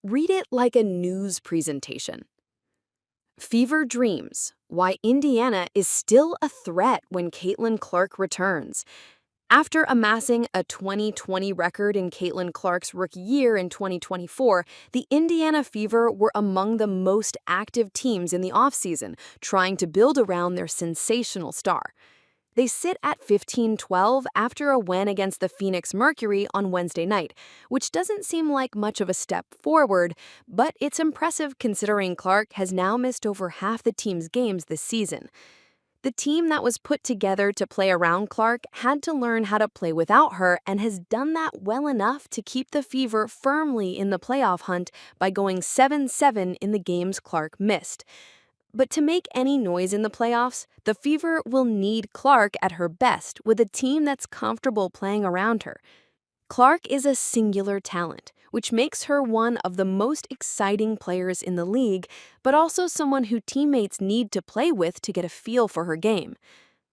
Read it like a news presentation. Fever dreams why Indiana is still a threat when Caitlin Clark returns. After amassing a 2020 record in Caitlin Clark's rookie year in 2024, the Indiana Fever were among the most active teams in the offseason, trying to build around their sensational star. They sit at 15-12 after a win against the Phoenix Mercury on Wednesday night, which doesn't seem like much of a step forward, but it's impressive considering Clark has now missed over half the team's games this season. The team that was put together to play around Clark had to learn how to play without her and has done that well enough to keep the Fever firmly in the playoff hunt by going 7-7 in the games Clark missed. But to make any noise in the playoffs, the Fever will need Clark at her best with a team that's comfortable playing around her. Clark is a singular talent, which makes her one of the most exciting players in the league, but also someone who teammates need to play with to get a feel for her game.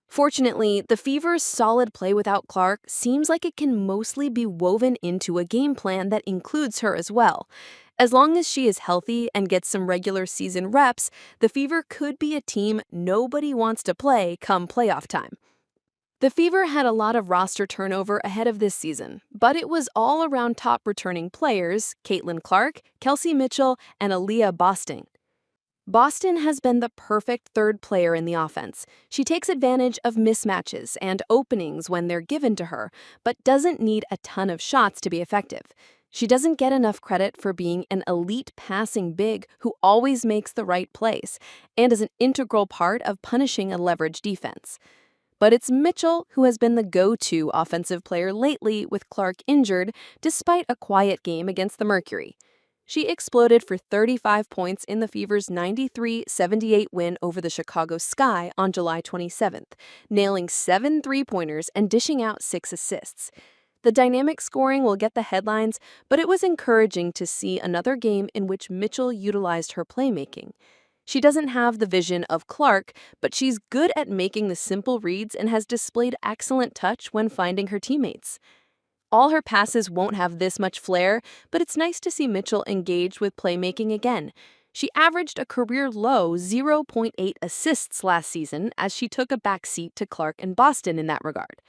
Fortunately, the Fever's solid play without Clark seems like it can mostly be woven into a game plan that includes her as well. As long as she is healthy and gets some regular season reps, the Fever could be a team nobody wants to play come playoff time. The Fever had a lot of roster turnover ahead of this season, but it was all around top returning players, Caitlin Clark, Kelsey Mitchell, and Aliyah Boston. Boston has been the perfect third player in the offense. She takes advantage of mismatches and openings when they're given to her, but doesn't need a ton of shots to be effective. She doesn't get enough credit for being an elite passing big who always makes the right plays and is an integral part of punishing a leverage defense. But it's Mitchell who has been the go-to offensive player lately with Clark injured, despite a quiet game against the Mercury. She exploded for 35 points in the Fever's 93-78 win over the Chicago Sky on July 27th, nailing 7 three-pointers and dishing out 6 assists. The dynamic scoring will get the headlines, but it was encouraging to see another game in which Mitchell utilized her playmaking. She doesn't have the vision of Clark, but she's good at making the simple reads and has displayed excellent touch when finding her teammates. All her passes won't have this much flair, but it's nice to see Mitchell engaged with playmaking again. She averaged a career-low 0.8 assists last season as she took a backseat to Clark and Boston in that regard.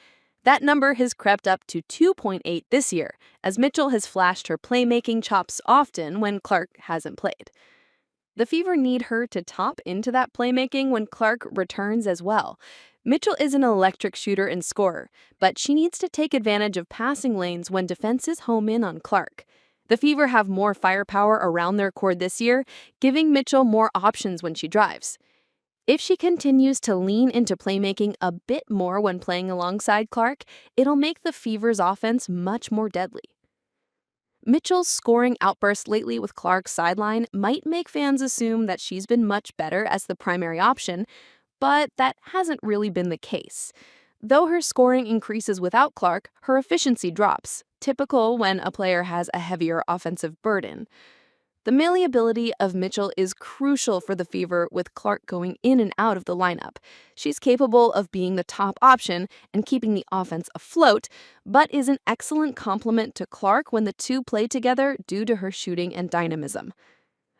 That number has crept up to 2.8 this year, as Mitchell has flashed her playmaking chops often when Clark hasn't played. The Fever need her to top into that playmaking when Clark returns as well. Mitchell is an electric shooter and scorer, but she needs to take advantage of passing lanes when defenses home in on Clark. The Fever have more firepower around their core this year, giving Mitchell more options when she drives. If she continues to lean into playmaking a bit more when playing alongside Clark, it'll make the Fever's offense much more deadly. Mitchell's scoring outburst lately with Clark's sideline might make fans assume that she's been much better as the primary option, but that hasn't really been the case. Though her scoring increases without Clark, her efficiency drops, typical when a player has a heavier offensive burden. The malleability of Mitchell is crucial for the Fever with Clark going in and out of the lineup. She's capable of being the top option and keeping the offense afloat, but is an excellent complement to Clark when the two play together due to her shooting and dynamism.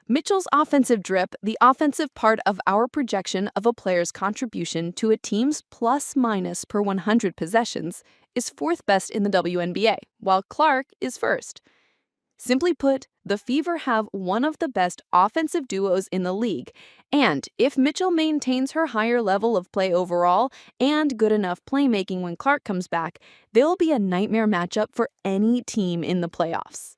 Mitchell's offensive drip, the offensive part of our projection of a player's contribution to a team's plus-minus per 100 possessions, is fourth best in the WNBA, while Clark is first. Simply put, the Fever have one of the best offensive duos in the league, and if Mitchell maintains her higher level of play overall and good enough playmaking when Clark comes back, they'll be a nightmare matchup for any team in the playoffs.